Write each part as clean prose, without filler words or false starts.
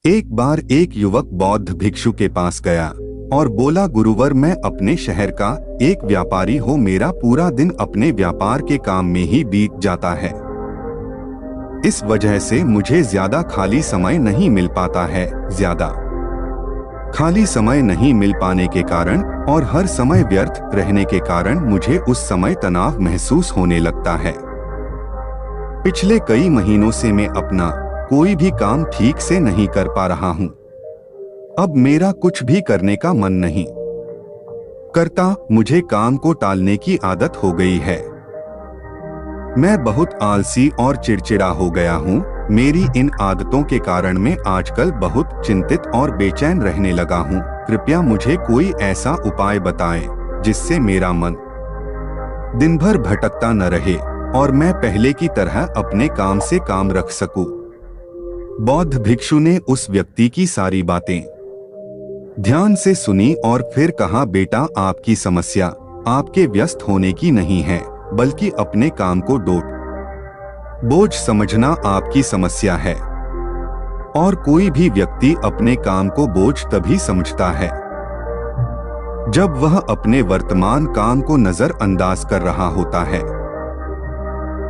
एक बार एक युवक बौद्ध भिक्षु के पास गया और बोला, गुरुवर, मैं अपने शहर का एक व्यापारी हूँ, मेरा पूरा दिन अपने व्यापार के काम में ही बीत जाता है। इस वजह से मुझे ज्यादा खाली समय नहीं मिल पाता है। ज्यादा खाली समय नहीं मिल पाने के कारण और हर समय व्यर्थ रहने के कारण मुझे उस समय तनाव महसूस होने लगता है। पिछले कई महीनों से मैं अपना कोई भी काम ठीक से नहीं कर पा रहा हूँ। अब मेरा कुछ भी करने का मन नहीं करता। मुझे काम को टालने की आदत हो गई है। मैं बहुत आलसी और चिड़चिड़ा हो गया हूँ। मेरी इन आदतों के कारण मैं आजकल बहुत चिंतित और बेचैन रहने लगा हूँ। कृपया मुझे कोई ऐसा उपाय बताएं जिससे मेरा मन दिन भर भटकता न रहे और मैं पहले की तरह अपने काम से काम रख सकूं। बौद्ध भिक्षु ने उस व्यक्ति की सारी बातें ध्यान से सुनी और फिर कहा, बेटा, आपकी समस्या आपके व्यस्त होने की नहीं है, बल्कि अपने काम को बोझ समझना आपकी समस्या है। और कोई भी व्यक्ति अपने काम को बोझ तभी समझता है जब वह अपने वर्तमान काम को नजरअंदाज कर रहा होता है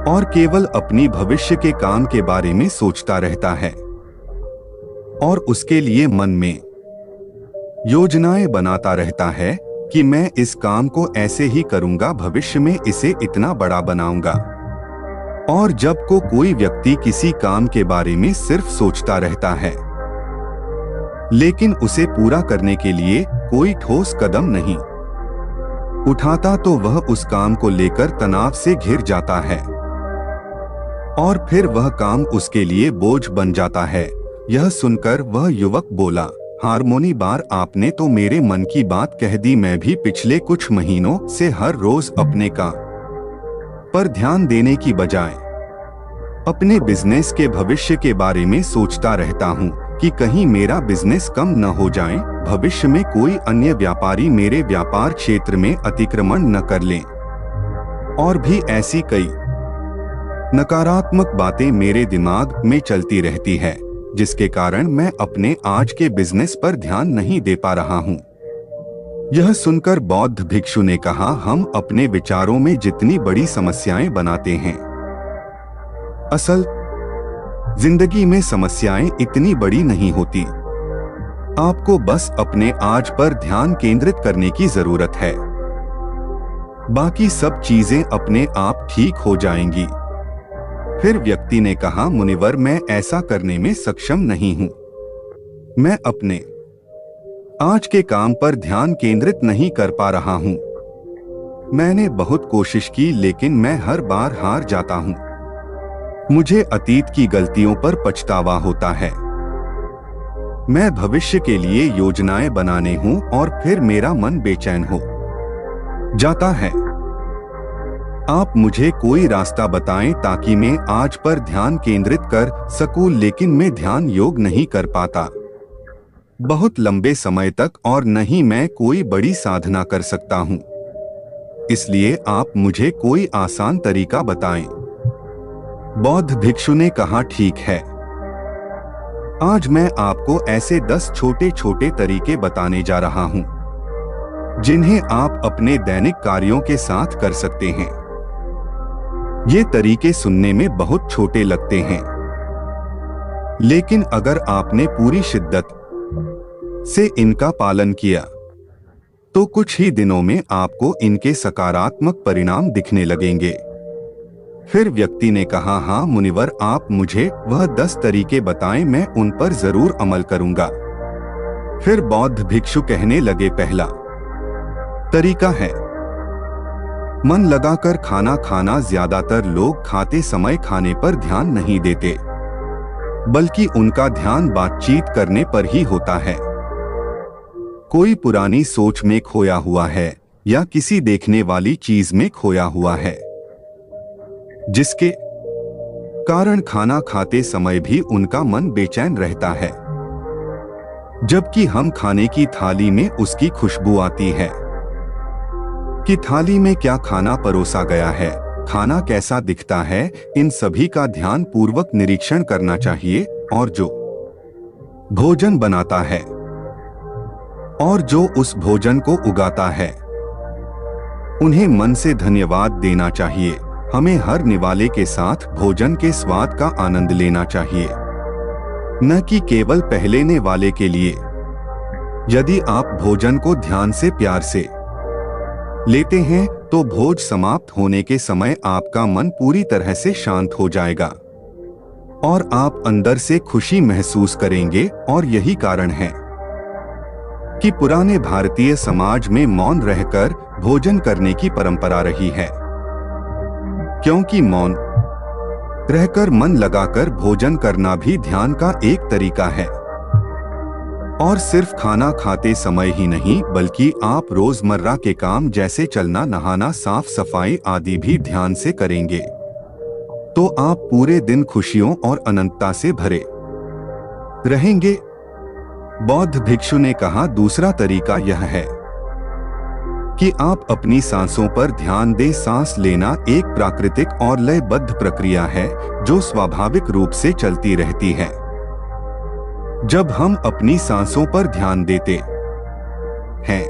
और केवल अपनी भविष्य के काम के बारे में सोचता रहता है और उसके लिए मन में योजनाएं बनाता रहता है कि मैं इस काम को ऐसे ही करूंगा, भविष्य में इसे इतना बड़ा बनाऊंगा। और जब कोई व्यक्ति किसी काम के बारे में सिर्फ सोचता रहता है लेकिन उसे पूरा करने के लिए कोई ठोस कदम नहीं उठाता, तो वह उस काम को लेकर तनाव से घिर जाता है और फिर वह काम उसके लिए बोझ बन जाता है। यह सुनकर वह युवक बोला, हारमोनी बार, आपने तो मेरे मन की बात कह दी। मैं भी पिछले कुछ महीनों से हर रोज अपने काम पर ध्यान देने की बजाय अपने बिजनेस के भविष्य के बारे में सोचता रहता हूँ कि कहीं मेरा बिजनेस कम न हो जाए, भविष्य में कोई अन्य व्यापारी मेरे व्यापार क्षेत्र में अतिक्रमण न कर लें। और भी ऐसी कई नकारात्मक बातें मेरे दिमाग में चलती रहती है, जिसके कारण मैं अपने आज के बिजनेस पर ध्यान नहीं दे पा रहा हूँ। यह सुनकर बौद्ध भिक्षु ने कहा, हम अपने विचारों में जितनी बड़ी समस्याएं बनाते हैं, असल जिंदगी में समस्याएं इतनी बड़ी नहीं होती। आपको बस अपने आज पर ध्यान केंद्रित करने की जरूरत है। बाकी सब चीजें अपने आप ठीक हो जाएंगी। फिर व्यक्ति ने कहा, मुनिवर, मैं ऐसा करने में सक्षम नहीं हूं। मैं अपने आज के काम पर ध्यान केंद्रित नहीं कर पा रहा हूं। मैंने बहुत कोशिश की लेकिन मैं हर बार हार जाता हूं। मुझे अतीत की गलतियों पर पछतावा होता है। मैं भविष्य के लिए योजनाएं बनाने हूं और फिर मेरा मन बेचैन हो जाता है। आप मुझे कोई रास्ता बताएं ताकि मैं आज पर ध्यान केंद्रित कर सकूं, लेकिन मैं ध्यान योग नहीं कर पाता बहुत लंबे समय तक, और न ही मैं कोई बड़ी साधना कर सकता हूं। इसलिए आप मुझे कोई आसान तरीका बताएं। बौद्ध भिक्षु ने कहा, ठीक है, आज मैं आपको ऐसे 10 छोटे छोटे तरीके बताने जा रहा हूं जिन्हें आप अपने दैनिक कार्यों के साथ कर सकते हैं। ये तरीके सुनने में बहुत छोटे लगते हैं, लेकिन अगर आपने पूरी शिद्दत से इनका पालन किया तो कुछ ही दिनों में आपको इनके सकारात्मक परिणाम दिखने लगेंगे। फिर व्यक्ति ने कहा, हाँ मुनिवर, आप मुझे वह 10 तरीके बताएं, मैं उन पर जरूर अमल करूंगा। फिर बौद्ध भिक्षु कहने लगे, पहला तरीका है मन लगाकर खाना खाना। ज्यादातर लोग खाते समय खाने पर ध्यान नहीं देते, बल्कि उनका ध्यान बातचीत करने पर ही होता है। कोई पुरानी सोच में खोया हुआ है या किसी देखने वाली चीज में खोया हुआ है, जिसके कारण खाना खाते समय भी उनका मन बेचैन रहता है। जबकि हम खाने की थाली में उसकी खुशबू आती है कि थाली में क्या खाना परोसा गया है, खाना कैसा दिखता है, इन सभी का ध्यान पूर्वक निरीक्षण करना चाहिए। और जो भोजन बनाता है और जो उस भोजन को उगाता है उन्हें मन से धन्यवाद देना चाहिए। हमें हर निवाले के साथ भोजन के स्वाद का आनंद लेना चाहिए, न कि केवल पहले निवाले के लिए। यदि आप भोजन को ध्यान से प्यार से लेते हैं तो भोज समाप्त होने के समय आपका मन पूरी तरह से शांत हो जाएगा और आप अंदर से खुशी महसूस करेंगे। और यही कारण है कि पुराने भारतीय समाज में मौन रहकर भोजन करने की परंपरा रही है, क्योंकि मौन रहकर मन लगाकर भोजन करना भी ध्यान का एक तरीका है। और सिर्फ खाना खाते समय ही नहीं, बल्कि आप रोजमर्रा के काम जैसे चलना, नहाना, साफ सफाई आदि भी ध्यान से करेंगे तो आप पूरे दिन खुशियों और अनंतता से भरे रहेंगे। बौद्ध भिक्षु ने कहा, दूसरा तरीका यह है कि आप अपनी सांसों पर ध्यान दें। सांस लेना एक प्राकृतिक और लयबद्ध प्रक्रिया है जो स्वाभाविक रूप से चलती रहती है। जब हम अपनी सांसों पर ध्यान देते हैं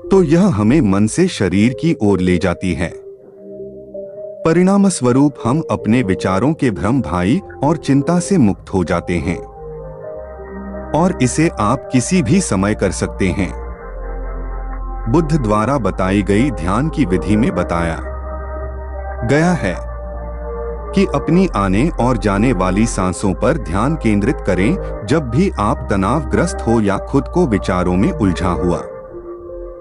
तो यह हमें मन से शरीर की ओर ले जाती है। परिणाम स्वरूप हम अपने विचारों के भ्रम, भय और चिंता से मुक्त हो जाते हैं और इसे आप किसी भी समय कर सकते हैं। बुद्ध द्वारा बताई गई ध्यान की विधि में बताया गया है कि अपनी आने और जाने वाली सांसों पर ध्यान केंद्रित करें। जब भी आप तनावग्रस्त हो या खुद को विचारों में उलझा हुआ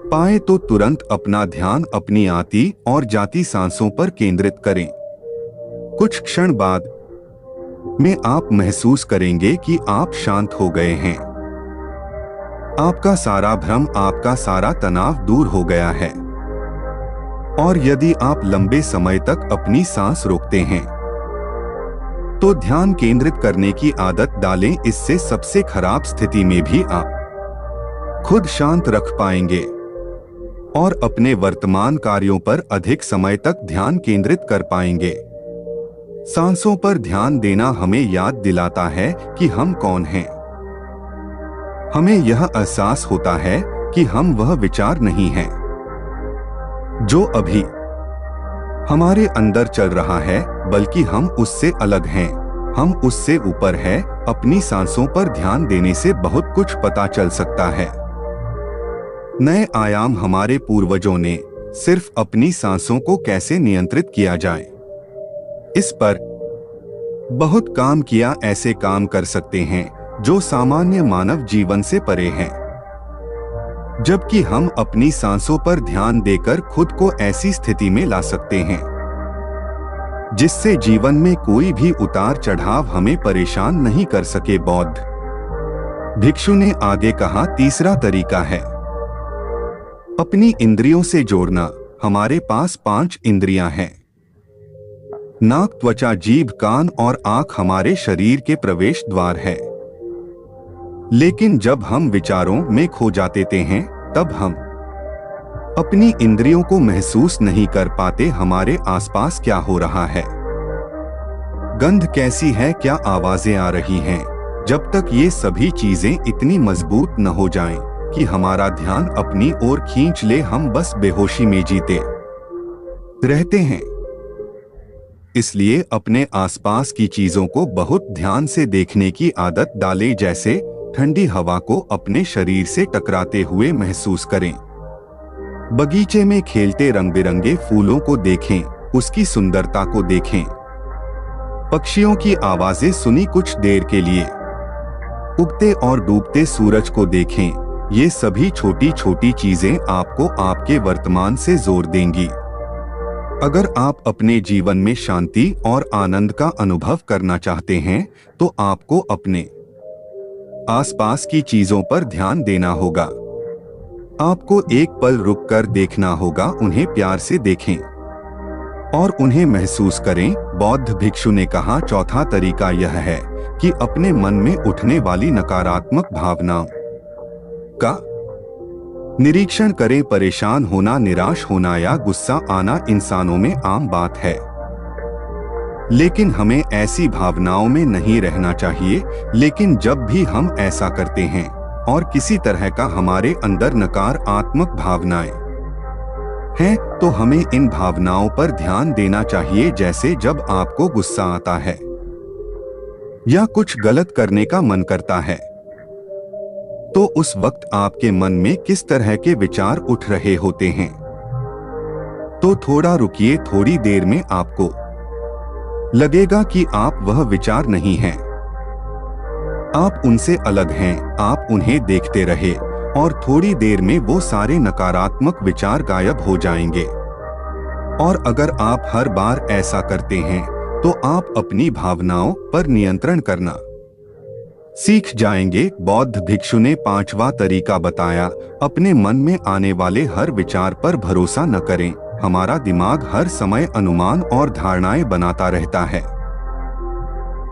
पाए तो तुरंत अपना ध्यान अपनी आती और जाती सांसों पर केंद्रित करें। कुछ क्षण बाद में आप महसूस करेंगे कि आप शांत हो गए हैं। आपका सारा भ्रम, आपका सारा तनाव दूर हो गया है। और यदि आप लंबे समय तक अपनी सांस रोकते हैं तो ध्यान केंद्रित करने की आदत डालें। इससे सबसे खराब स्थिति में भी आप खुद शांत रख पाएंगे और अपने वर्तमान कार्यों पर अधिक समय तक ध्यान केंद्रित कर पाएंगे। सांसों पर ध्यान देना हमें याद दिलाता है कि हम कौन हैं। हमें यह एहसास होता है कि हम वह विचार नहीं हैं जो अभी हमारे अंदर चल रहा है, बल्कि हम उससे अलग हैं। हम उससे ऊपर हैं। अपनी सांसों पर ध्यान देने से बहुत कुछ पता चल सकता है। नए आयाम, हमारे पूर्वजों ने सिर्फ अपनी सांसों को कैसे नियंत्रित किया जाए इस पर बहुत काम किया। ऐसे काम कर सकते हैं जो सामान्य मानव जीवन से परे हैं, जबकि हम अपनी सांसों पर ध्यान देकर खुद को ऐसी स्थिति में ला सकते हैं जिससे जीवन में कोई भी उतार चढ़ाव हमें परेशान नहीं कर सके। बौद्ध भिक्षु ने आगे कहा, तीसरा तरीका है अपनी इंद्रियों से जोड़ना। हमारे पास 5 इंद्रियां हैं। नाक, त्वचा, जीभ, कान और आंख हमारे शरीर के प्रवेश द्वार है। लेकिन जब हम विचारों में खो जाते हैं तब हम अपनी इंद्रियों को महसूस नहीं कर पाते। हमारे आसपास क्या हो रहा है, गंध कैसी है, क्या आवाजें आ रही हैं। जब तक ये सभी चीजें इतनी मजबूत न हो जाएं कि हमारा ध्यान अपनी ओर खींच ले, हम बस बेहोशी में जीते रहते हैं। इसलिए अपने आसपास की चीजों को बहुत ध्यान से देखने की आदत डालें। जैसे ठंडी हवा को अपने शरीर से टकराते हुए महसूस करें। बगीचे में खेलते रंग बिरंगे फूलों को देखें, उसकी सुंदरता को देखें। पक्षियों की आवाजें सुनी कुछ देर के लिए। उगते और डूबते सूरज को देखें। ये सभी छोटी छोटी चीजें आपको आपके वर्तमान से जोड़ देंगी। अगर आप अपने जीवन में शांति और आनंद का अनुभव करना चाहते हैं तो आपको अपने आसपास की चीजों पर ध्यान देना होगा। आपको एक पल रुककर देखना होगा, उन्हें प्यार से देखें और उन्हें महसूस करें। बौद्ध भिक्षु ने कहा, चौथा तरीका यह है कि अपने मन में उठने वाली नकारात्मक भावनाओं का निरीक्षण करें। परेशान होना, निराश होना या गुस्सा आना इंसानों में आम बात है। लेकिन हमें ऐसी भावनाओं में नहीं रहना चाहिए। लेकिन जब भी हम ऐसा करते हैं और किसी तरह का हमारे अंदर नकारात्मक भावनाएं हैं, तो हमें इन भावनाओं पर ध्यान देना चाहिए। जैसे जब आपको गुस्सा आता है या कुछ गलत करने का मन करता है, तो उस वक्त आपके मन में किस तरह के विचार उठ रहे होते हैं। तो थोड़ा रुकिए, थोड़ी देर में आपको लगेगा कि आप वह विचार नहीं हैं, आप उनसे अलग हैं। आप उन्हें देखते रहे और थोड़ी देर में वो सारे नकारात्मक विचार गायब हो जाएंगे। और अगर आप हर बार ऐसा करते हैं तो आप अपनी भावनाओं पर नियंत्रण करना सीख जाएंगे। बौद्ध भिक्षु ने 5वां तरीका बताया, अपने मन में आने वाले हर विचार पर भरोसा न करें। हमारा दिमाग हर समय अनुमान और धारणाएं बनाता रहता है,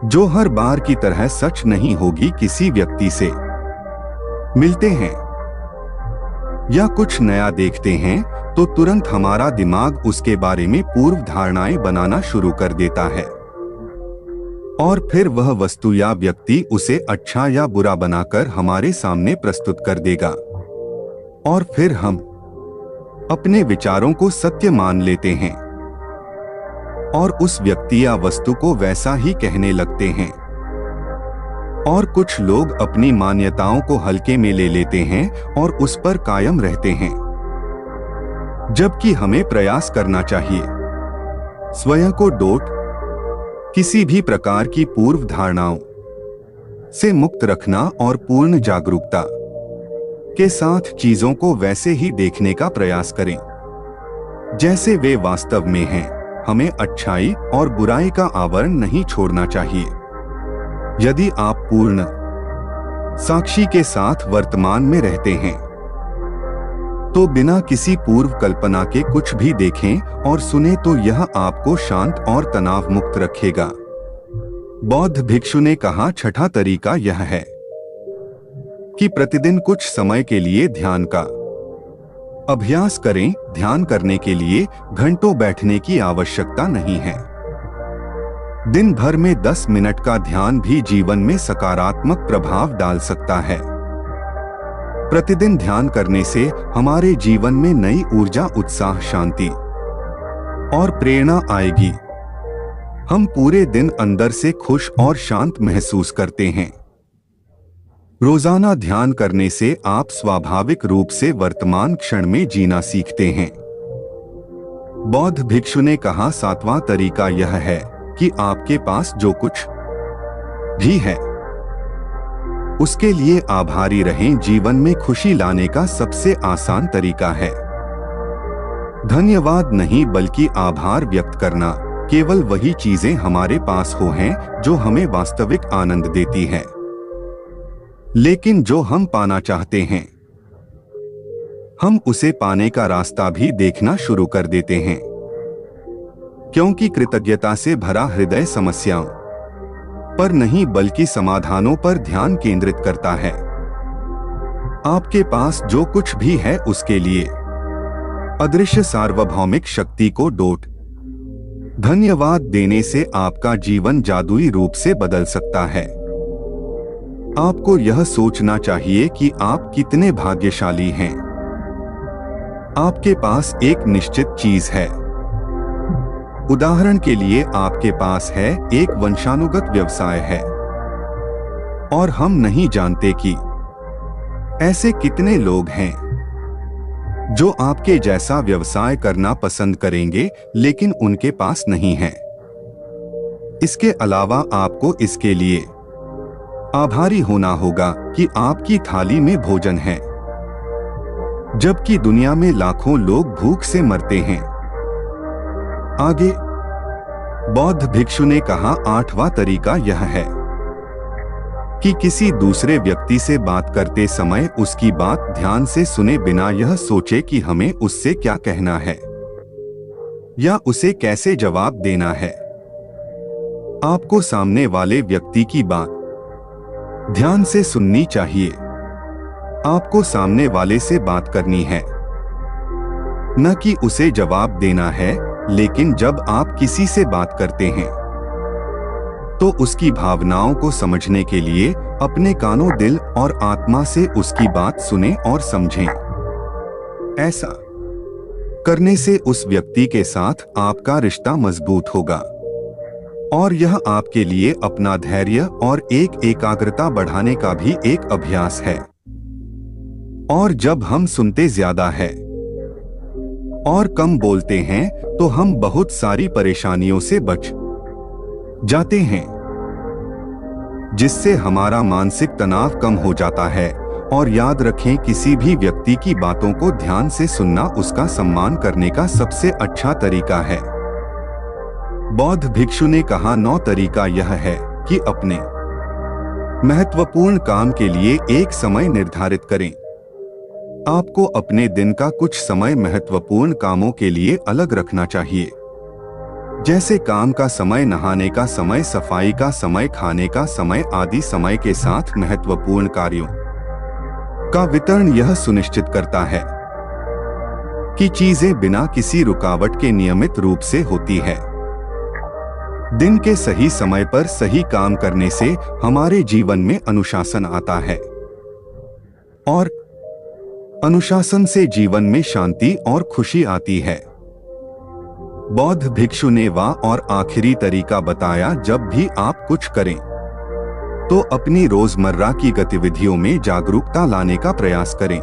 जो हर बार की तरह सच नहीं होगी। किसी व्यक्ति से मिलते हैं या कुछ नया देखते हैं तो तुरंत हमारा दिमाग उसके बारे में पूर्व धारणाएं बनाना शुरू कर देता है, और फिर वह वस्तु या व्यक्ति उसे अच्छा या बुरा बनाकर हमारे सामने प्रस्तुत कर देगा, और फिर हम अपने विचारों को सत्य मान लेते हैं और उस व्यक्ति या वस्तु को वैसा ही कहने लगते हैं। और कुछ लोग अपनी मान्यताओं को हल्के में ले लेते हैं और उस पर कायम रहते हैं, जबकि हमें प्रयास करना चाहिए स्वयं को डोट किसी भी प्रकार की पूर्व धारणाओं से मुक्त रखना और पूर्ण जागरूकता के साथ चीजों को वैसे ही देखने का प्रयास करें जैसे वे वास्तव में हैं। हमें अच्छाई और बुराई का आवरण नहीं छोड़ना चाहिए। यदि आप पूर्ण साक्षी के साथ वर्तमान में रहते हैं तो बिना किसी पूर्व कल्पना के कुछ भी देखें और सुने तो यह आपको शांत और तनाव मुक्त रखेगा। बौद्ध भिक्षु ने कहा, 6वां तरीका यह है कि प्रतिदिन कुछ समय के लिए ध्यान का अभ्यास करें। ध्यान करने के लिए घंटों बैठने की आवश्यकता नहीं है। दिन भर में 10 मिनट का ध्यान भी जीवन में सकारात्मक प्रभाव डाल सकता है। प्रतिदिन ध्यान करने से हमारे जीवन में नई ऊर्जा, उत्साह, शांति और प्रेरणा आएगी। हम पूरे दिन अंदर से खुश और शांत महसूस करते हैं। रोजाना ध्यान करने से आप स्वाभाविक रूप से वर्तमान क्षण में जीना सीखते हैं। बौद्ध भिक्षु ने कहा, 7वां तरीका यह है कि आपके पास जो कुछ भी है उसके लिए आभारी रहें। जीवन में खुशी लाने का सबसे आसान तरीका है धन्यवाद नहीं, बल्कि आभार व्यक्त करना। केवल वही चीजें हमारे पास हो हैं जो हमें वास्तविक आनंद देती हैं। लेकिन जो हम पाना चाहते हैं, हम उसे पाने का रास्ता भी देखना शुरू कर देते हैं, क्योंकि कृतज्ञता से भरा हृदय समस्याओं पर नहीं बल्कि समाधानों पर ध्यान केंद्रित करता है। आपके पास जो कुछ भी है उसके लिए अदृश्य सार्वभौमिक शक्ति को डोट धन्यवाद देने से आपका जीवन जादुई रूप से बदल सकता है। आपको यह सोचना चाहिए कि आप कितने भाग्यशाली हैं। आपके पास एक निश्चित चीज है। उदाहरण के लिए आपके पास है एक वंशानुगत व्यवसाय है, और हम नहीं जानते कि ऐसे कितने लोग हैं जो आपके जैसा व्यवसाय करना पसंद करेंगे, लेकिन उनके पास नहीं है। इसके अलावा आपको इसके लिए आभारी होना होगा कि आपकी थाली में भोजन है, जबकि दुनिया में लाखों लोग भूख से मरते हैं। आगे बौद्ध भिक्षु ने कहा, 8वां तरीका यह है कि किसी दूसरे व्यक्ति से बात करते समय उसकी बात ध्यान से सुने बिना यह सोचे कि हमें उससे क्या कहना है या उसे कैसे जवाब देना है। आपको सामने वाले व्यक्ति की बात ध्यान से सुननी चाहिए। आपको सामने वाले से बात करनी है, न कि उसे जवाब देना है। लेकिन जब आप किसी से बात करते हैं तो उसकी भावनाओं को समझने के लिए अपने कानों, दिल और आत्मा से उसकी बात सुनें और समझें। ऐसा करने से उस व्यक्ति के साथ आपका रिश्ता मजबूत होगा और यह आपके लिए अपना धैर्य और एकाग्रता बढ़ाने का भी एक अभ्यास है। और जब हम सुनते ज्यादा है और कम बोलते हैं तो हम बहुत सारी परेशानियों से बच जाते हैं, जिससे हमारा मानसिक तनाव कम हो जाता है। और याद रखें, किसी भी व्यक्ति की बातों को ध्यान से सुनना उसका सम्मान करने का सबसे अच्छा तरीका है। बौद्ध भिक्षु ने कहा, 9 तरीका यह है कि अपने महत्वपूर्ण काम के लिए एक समय निर्धारित करें। आपको अपने दिन का कुछ समय महत्वपूर्ण कामों के लिए अलग रखना चाहिए, जैसे काम का समय, नहाने का समय, सफाई का समय, खाने का समय आदि। समय के साथ महत्वपूर्ण कार्यों का वितरण यह सुनिश्चित करता है कि चीजें बिना किसी रुकावट के नियमित रूप से होती है। दिन के सही समय पर सही काम करने से हमारे जीवन में अनुशासन आता है और अनुशासन से जीवन में शांति और खुशी आती है। बौद्ध भिक्षु ने और आखिरी तरीका बताया, जब भी आप कुछ करें तो अपनी रोजमर्रा की गतिविधियों में जागरूकता लाने का प्रयास करें।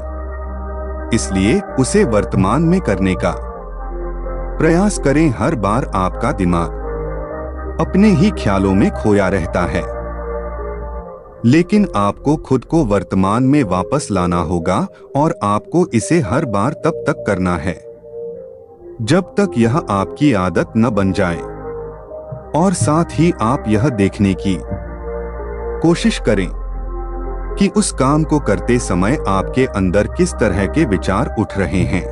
इसलिए उसे वर्तमान में करने का प्रयास करें। हर बार आपका दिमाग अपने ही ख्यालों में खोया रहता है, लेकिन आपको खुद को वर्तमान में वापस लाना होगा और आपको इसे हर बार तब तक करना है जब तक यह आपकी आदत न बन जाए। और साथ ही आप यह देखने की कोशिश करें कि उस काम को करते समय आपके अंदर किस तरह के विचार उठ रहे हैं।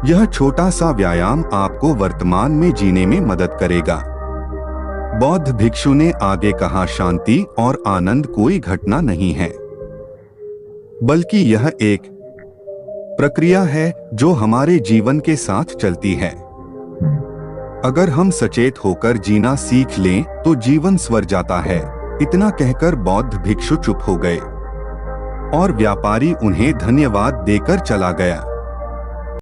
यह छोटा सा व्यायाम आपको वर्तमान में जीने में मदद करेगा। बौद्ध भिक्षु ने आगे कहा, शांति और आनंद कोई घटना नहीं है, बल्कि यह एक प्रक्रिया है जो हमारे जीवन के साथ चलती है। अगर हम सचेत होकर जीना सीख लें तो जीवन स्वर जाता है। इतना कहकर बौद्ध भिक्षु चुप हो गए और व्यापारी उन्हें धन्यवाद देकर चला गया।